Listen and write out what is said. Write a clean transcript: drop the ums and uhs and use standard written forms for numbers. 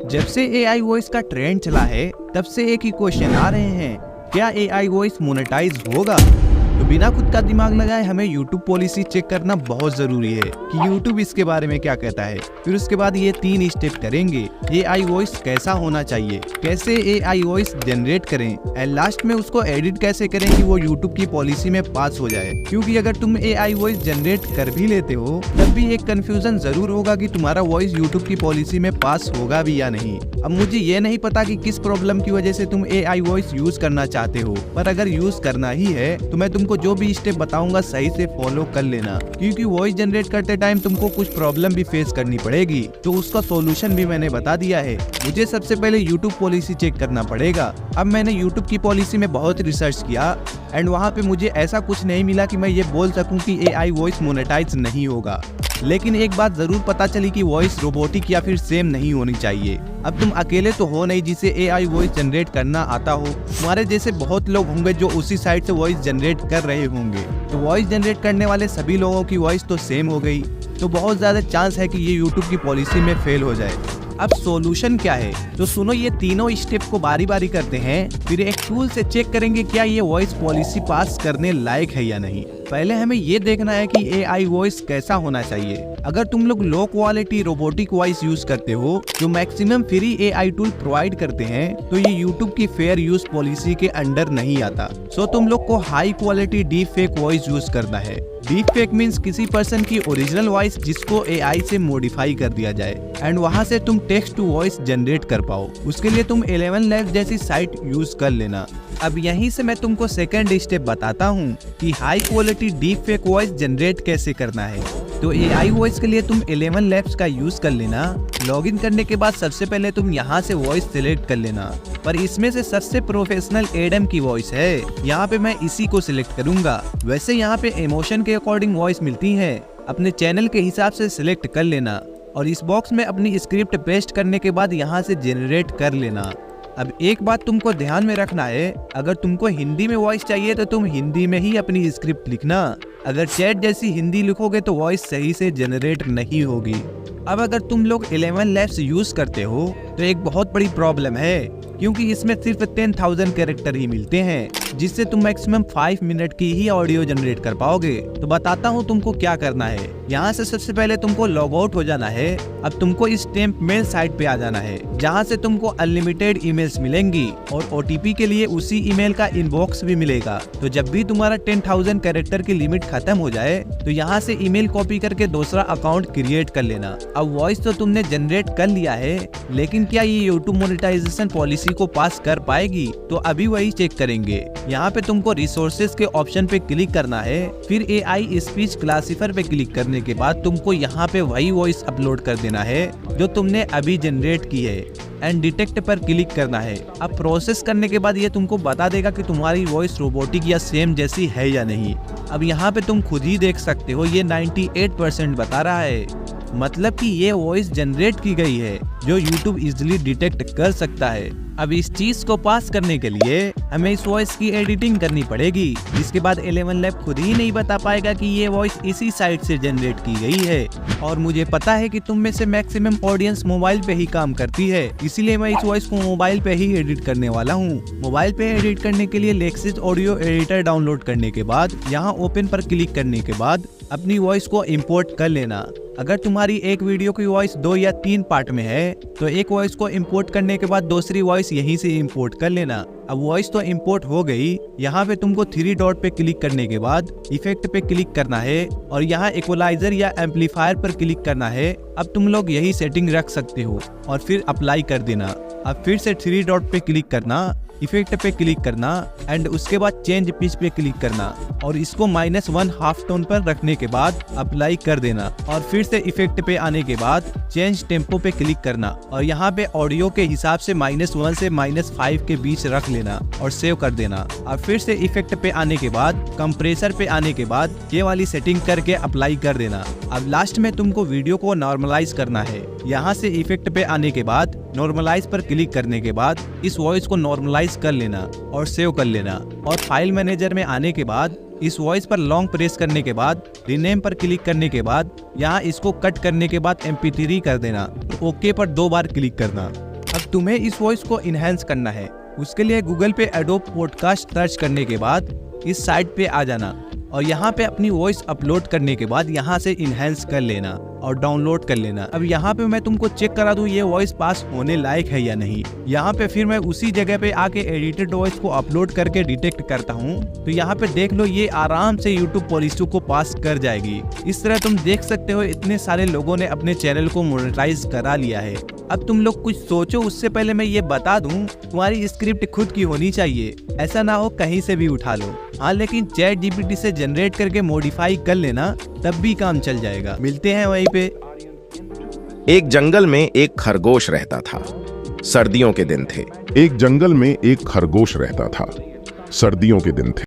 जब से AI voice का ट्रेंड चला है तब से एक ही क्वेश्चन आ रहे हैं, क्या एआई वॉइस मोनेटाइज होगा? तो बिना खुद का दिमाग लगाए हमें YouTube पॉलिसी चेक करना बहुत जरूरी है कि YouTube इसके बारे में क्या कहता है। फिर उसके बाद ये 3 स्टेप करेंगे। एआई वॉइस कैसा होना चाहिए, कैसे एआई वॉइस जनरेट करें, एंड लास्ट में उसको एडिट कैसे करें कि वो YouTube की पॉलिसी में पास हो जाए। क्योंकि अगर तुम एआई वॉइस जनरेट कर भी लेते हो तब भी एक कंफ्यूजन जरूर होगा कि तुम्हारा वॉइस YouTube की पॉलिसी में पास होगा भी या नहीं। अब मुझे ये नहीं पता कि किस प्रॉब्लम की वजह से तुम एआई वॉइस यूज करना चाहते हो, पर अगर यूज करना ही है तो मैं तुमको जो भी स्टेप बताऊंगा सही से फॉलो कर लेना, क्योंकि वॉइस जनरेट करते टाइम तुमको कुछ प्रॉब्लम भी फेस करनी पड़ेगी, तो उसका सॉल्यूशन भी मैंने बता दिया है। मुझे सबसे पहले YouTube पॉलिसी चेक करना पड़ेगा। अब मैंने YouTube की पॉलिसी में बहुत रिसर्च किया एंड वहाँ पे मुझे ऐसा कुछ नहीं मिला कि मैं ये बोल सकूं कि एआई वॉइस मोनेटाइज नहीं होगा। लेकिन एक बात जरूर पता चली कि वॉइस रोबोटिक या फिर सेम नहीं होनी चाहिए। अब तुम अकेले तो हो नहीं जिसे एआई वॉइस जनरेट करना आता हो, तुम्हारे जैसे बहुत लोग होंगे जो उसी साइड से वॉइस जनरेट कर रहे होंगे। तो वॉइस जनरेट करने वाले सभी लोगों की वॉइस तो सेम हो गई, तो बहुत ज्यादा चांस है कि ये YouTube की पॉलिसी में फेल हो जाए। अब सॉल्यूशन क्या है, तो सुनो, ये तीनों स्टेप को बारी बारी करते हैं, फिर एक टूल से चेक करेंगे क्या ये वॉइस पॉलिसी पास करने लायक है या नहीं। पहले हमें ये देखना है कि एआई वॉइस कैसा होना चाहिए। अगर तुम लोग low quality robotic voice use करते हो जो maximum free AI tool provide करते हैं, तो ये YouTube की फेयर यूज पॉलिसी के अंडर नहीं आता। सो तुम लोग को high quality deep fake voice use करना है। डीप फेक मीन्स किसी पर्सन की ओरिजिनल वॉइस जिसको एआई से मॉडिफाई कर दिया जाए एंड वहाँ से तुम टेक्स्ट टू वॉइस जनरेट कर पाओ। उसके लिए तुम 11 Labs जैसी साइट यूज कर लेना। अब यहीं से मैं तुमको सेकंड स्टेप बताता हूँ कि high quality deep fake voice generate कैसे करना है। तो एआई वॉइस के लिए तुम 11 Labs का यूज कर लेना। लॉगिन करने के बाद सबसे पहले तुम यहाँ से वॉइस सिलेक्ट कर लेना, पर इसमें से सबसे प्रोफेशनल एडम की वॉइस है, यहाँ पे मैं इसी को सिलेक्ट करूंगा। वैसे यहाँ पे इमोशन के अकॉर्डिंग वॉइस मिलती है, अपने चैनल के हिसाब से सिलेक्ट कर लेना और इस बॉक्स में अपनी स्क्रिप्ट पेस्ट करने के बाद यहाँ से जनरेट कर लेना। अब एक बात तुमको ध्यान में रखना है, अगर तुमको हिंदी में वॉइस चाहिए तो तुम हिंदी में ही अपनी स्क्रिप्ट लिखना। अगर चैट जैसी हिंदी लिखोगे तो वॉइस सही से जनरेट नहीं होगी। अब अगर तुम लोग 11 Labs यूज करते हो तो एक बहुत बड़ी प्रॉब्लम है, क्योंकि इसमें सिर्फ 10,000 कैरेक्टर ही मिलते हैं, जिससे तुम मैक्सिमम 5 मिनट की ही ऑडियो जनरेट कर पाओगे। तो बताता हूँ तुमको क्या करना है। यहाँ से सबसे पहले तुमको लॉग आउट हो जाना है। अब तुमको इस टेम्प मेल साइट पे आ जाना है, जहाँ से तुमको अनलिमिटेड ईमेल्स मिलेंगी और ओटीपी के लिए उसी ईमेल का इनबॉक्स भी मिलेगा। तो जब भी तुम्हारा 10,000 कैरेक्टर की लिमिट खत्म हो जाए तो यहाँ से ईमेल कॉपी करके दूसरा अकाउंट क्रिएट कर लेना। अब वॉइस तो तुमने जनरेट कर लिया है, लेकिन क्या ये YouTube मोनेटाइजेशन पॉलिसी को पास कर पाएगी? तो अभी वही चेक करेंगे। यहाँ पे तुमको रिसोर्सेज के ऑप्शन पे क्लिक करना है, फिर एआई स्पीच क्लासिफायर पे क्लिक करने के बाद तुमको यहाँ पे वही वॉइस अपलोड कर देना है जो तुमने अभी जनरेट की है एंड डिटेक्ट पर क्लिक करना है। अब प्रोसेस करने के बाद ये तुमको बता देगा कि तुम्हारी वॉइस रोबोटिक या सेम जैसी है या नहीं। अब यहाँ पे तुम खुद ही देख सकते हो, ये 98% बता रहा है, मतलब कि ये वॉइस जनरेट की गई है जो YouTube इजिली डिटेक्ट कर सकता है। अब इस चीज को पास करने के लिए हमें इस वॉइस की एडिटिंग करनी पड़ेगी, जिसके बाद 11 Labs खुद ही नहीं बता पाएगा कि ये वॉइस इसी साइट से जनरेट की गई है। और मुझे पता है कि तुम में से मैक्सिमम ऑडियंस मोबाइल पे ही काम करती है, इसीलिए मैं इस वॉइस को मोबाइल पे ही एडिट करने वाला हूँ। मोबाइल पे एडिट करने के लिए लेक्सिस ऑडियो एडिटर डाउनलोड करने के बाद यहाँ ओपन पर क्लिक करने के बाद अपनी वॉइस को इम्पोर्ट कर लेना। अगर तुम्हारी एक वीडियो की वॉइस 2 या 3 पार्ट में है तो एक वॉइस को इंपोर्ट करने के बाद दूसरी वॉइस यहीं से इंपोर्ट कर लेना। अब वॉइस तो इंपोर्ट हो गई, यहाँ पे तुमको 3 डॉट पे क्लिक करने के बाद इफेक्ट पे क्लिक करना है और यहाँ इक्वलाइजर या एम्पलीफायर पर क्लिक करना है। अब तुम लोग यही सेटिंग रख सकते हो और फिर अप्लाई कर देना। अब फिर से 3 डॉट पे क्लिक करना, इफेक्ट पे क्लिक करना एंड उसके बाद चेंज पिच पे क्लिक करना और इसको -1 हाफ टोन पर रखने के बाद अप्लाई कर देना और फिर से इफेक्ट पे आने के बाद चेंज टेम्पो पे क्लिक करना और यहाँ पे ऑडियो के हिसाब से -1 से -5 के बीच रख लेना और सेव कर देना। और फिर से इफेक्ट पे आने के बाद कंप्रेसर पे आने के बाद ये वाली सेटिंग करके अप्लाई कर देना। अब लास्ट में तुमको वीडियो को नॉर्मलाइज करना है। यहाँ से इफेक्ट पे आने के बाद नॉर्मलाइज पर क्लिक करने के बाद इस वॉइस को नॉर्मलाइज कर लेना और सेव कर लेना और फाइल मैनेजर में आने के बाद इस वॉइस पर लॉन्ग प्रेस करने के बाद रीनेम पर क्लिक करने के बाद यहाँ इसको कट करने के बाद MP3 कर देना। ओके पर 2 बार क्लिक करना। अब तुम्हें इस वॉइस को इनहेंस करना है। उसके लिए गूगल पे एडोब पॉडकास्ट सर्च करने के बाद इस साइट पे आ जाना और यहाँ पे अपनी वॉइस अपलोड करने के बाद यहाँ से इनहेंस कर लेना और डाउनलोड कर लेना। अब यहाँ पे मैं तुमको चेक करा दूं ये वॉइस पास होने लायक है या नहीं। यहाँ पे फिर मैं उसी जगह पे आके एडिटेड वॉइस को अपलोड करके डिटेक्ट करता हूँ, तो यहाँ पे देख लो ये आराम से यूट्यूब पॉलिसी को पास कर जाएगी। इस तरह तुम देख सकते हो इतने सारे लोगों ने अपने चैनल को मोनेटाइज करा लिया है। अब तुम लोग कुछ सोचो, उससे पहले मैं ये बता दूं तुम्हारी स्क्रिप्ट खुद की होनी चाहिए, ऐसा ना हो कहीं से भी उठा लो। हाँ, लेकिन चैट जीपीटी से जनरेट करके मॉडिफाई कर लेना, तब भी काम चल जाएगा। मिलते हैं वहीं पे। एक जंगल में एक खरगोश रहता था। सर्दियों के दिन थे। एक जंगल में एक खरगोश रहता था। सर्दियों के दिन थे।